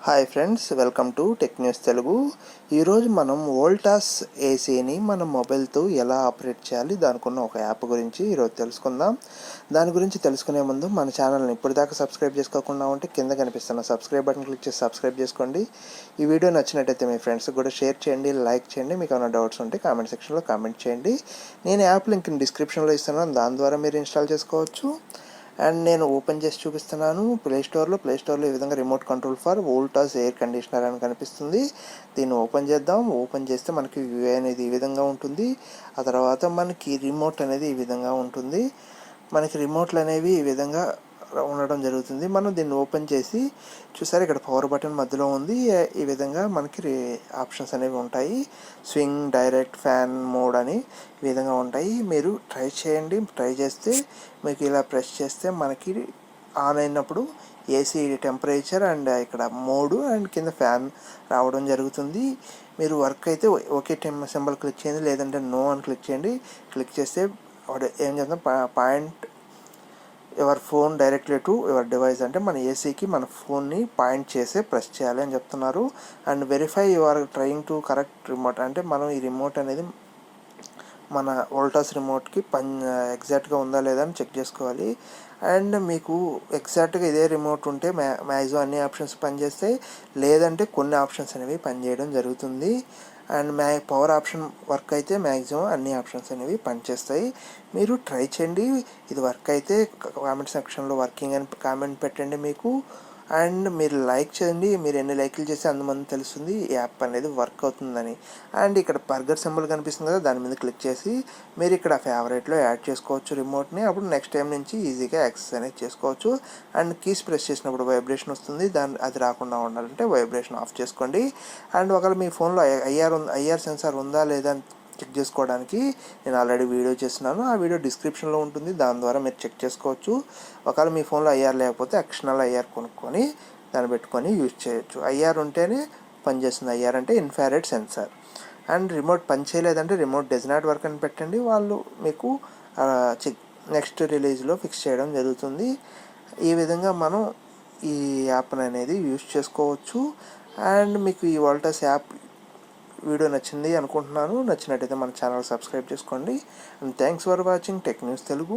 Hi friends, welcome to tech news Telugu. ఈరోజు మనం వోల్టాస్ ఏసీని మన మొబైల్తో ఎలా ఆపరేట్ చేయాలి, దానికున్న ఒక యాప్ గురించి ఈరోజు తెలుసుకుందాం. దాని గురించి తెలుసుకునే ముందు మన ఛానల్ని ఇప్పటిదాకా సబ్స్క్రైబ్ చేసుకోకుండా ఉంటే కింద కనిపిస్తున్న సబ్స్క్రైబ్ బటన్ క్లిక్ చేసి సబ్స్క్రైబ్ చేసుకోండి. ఈ వీడియో నచ్చినట్టయితే మీ ఫ్రెండ్స్కి కూడా షేర్ చేయండి, లైక్ చేయండి. మీకు ఏమైనా డౌట్స్ ఉంటే కామెంట్ సెక్షన్లో కామెంట్ చేయండి. నేను యాప్ లింక్ డిస్క్రిప్షన్లో ఇస్తున్నాను, దాని ద్వారా మీరు ఇన్స్టాల్ చేసుకోవచ్చు. అండ్ నేను ఓపెన్ చేసి చూపిస్తున్నాను. ప్లేస్టోర్లో ఈ విధంగా remote control for Voltas air conditioner అని కనిపిస్తుంది. దీన్ని ఓపెన్ చేద్దాం. ఓపెన్ చేస్తే మనకి వ్యూ అనేది ఈ విధంగా ఉంటుంది. ఆ తర్వాత మనకి రిమోట్ అనేది ఈ విధంగా ఉంటుంది. మనకి రిమోట్లు అనేవి ఈ విధంగా ఉండడం జరుగుతుంది. మనం దీన్ని ఓపెన్ చేసి చూసారు, ఇక్కడ పవర్ బటన్ మధ్యలో ఉంది. ఈ విధంగా మనకి ఆప్షన్స్ అనేవి ఉంటాయి. స్వింగ్, డైరెక్ట్, ఫ్యాన్ మోడ్ అని ఈ విధంగా ఉంటాయి. మీరు ట్రై చేయండి. ట్రై చేస్తే మీకు ఇలా ప్రెస్ చేస్తే మనకి ఆన్ అయినప్పుడు ఏసీ టెంపరేచర్ అండ్ ఇక్కడ మోడు అండ్ కింద ఫ్యాన్ రావడం జరుగుతుంది. మీరు వర్క్ అయితే ఓకే సింబల్ క్లిక్ చేయండి, లేదంటే నో అని క్లిక్ చేయండి. క్లిక్ చేస్తే ఏం చేద్దాం, point your phone directly to your device అంటే మన ఏసీకి మన ఫోన్ని పాయింట్ చేసే ప్రెస్ చేయాలి అని చెప్తున్నారు. And verify you are trying to correct remote అంటే మనం ఈ రిమోట్ అనేది మన వోల్టాస్ రిమోట్కి ఎగ్జాక్ట్గా ఉందా లేదా అని చెక్ చేసుకోవాలి. అండ్ మీకు ఎగ్జాక్ట్గా ఇదే రిమోట్ ఉంటే మ్యాక్సిమం అన్ని ఆప్షన్స్ పనిచేస్తాయి, లేదంటే కొన్ని ఆప్షన్స్ అనేవి పనిచేయడం జరుగుతుంది. అండ్ పవర్ ఆప్షన్ వర్క్ అయితే మ్యాక్సిమం అన్ని ఆప్షన్స్ అనేవి పనిచేస్తాయి. మీరు ట్రై చేయండి. ఇది వర్క్ అయితే కామెంట్ సెక్షన్లో వర్కింగ్ అని కామెంట్ పెట్టండి మీకు. అండ్ మీరు లైక్ చేయండి. మీరు ఎన్ని లైక్లు చేస్తే అంతమంది తెలుస్తుంది ఈ యాప్ అనేది వర్క్ అవుతుందని. అండ్ ఇక్కడ బర్గర్ సింబల్ కనిపిస్తుంది కదా, దాని మీద క్లిక్ చేసి మీరు ఇక్కడ ఫేవరెట్లో యాడ్ చేసుకోవచ్చు రిమోట్ని. అప్పుడు నెక్స్ట్ టైం నుంచి ఈజీగా యాక్సెస్ అనేది చేసుకోవచ్చు. అండ్ కీస్ ప్రెస్ చేసినప్పుడు వైబ్రేషన్ వస్తుంది, అది రాకుండా ఉండాలంటే వైబ్రేషన్ ఆఫ్ చేసుకోండి. అండ్ ఒకవేళ మీ ఫోన్లో ఐఆర్ సెన్సార్ ఉందా లేదా చెక్ చేసుకోవడానికి నేను ఆల్రెడీ వీడియో చేస్తున్నాను. ఆ వీడియో డిస్క్రిప్షన్లో ఉంటుంది, దాని ద్వారా మీరు చెక్ చేసుకోవచ్చు. ఒకవేళ మీ ఫోన్లో ఐఆర్ లేకపోతే ఎక్స్టర్నల్ ఐఆర్ కొనుక్కొని దాన్ని పెట్టుకొని యూజ్ చేయొచ్చు. ఐఆర్ ఉంటేనే పనిచేస్తుంది. ఐఆర్ అంటే ఇన్ఫ్రారెడ్ సెన్సార్. అండ్ రిమోట్ పనిచేయలేదంటే రిమోట్ డస్ నాట్ వర్క్ అని పెట్టండి. వాళ్ళు మీకు నెక్స్ట్ రిలీజ్లో ఫిక్స్ చేయడం జరుగుతుంది. ఈ విధంగా మనం ఈ యాప్ని అనేది యూజ్ చేసుకోవచ్చు. అండ్ మీకు ఈ వోల్టాస్ యాప్ వీడియో నచ్చింది అనుకుంటున్నాను. నచ్చినట్టయితే మన ఛానల్ సబ్స్క్రైబ్ చేసుకోండి. And thanks for watching tech news Telugu.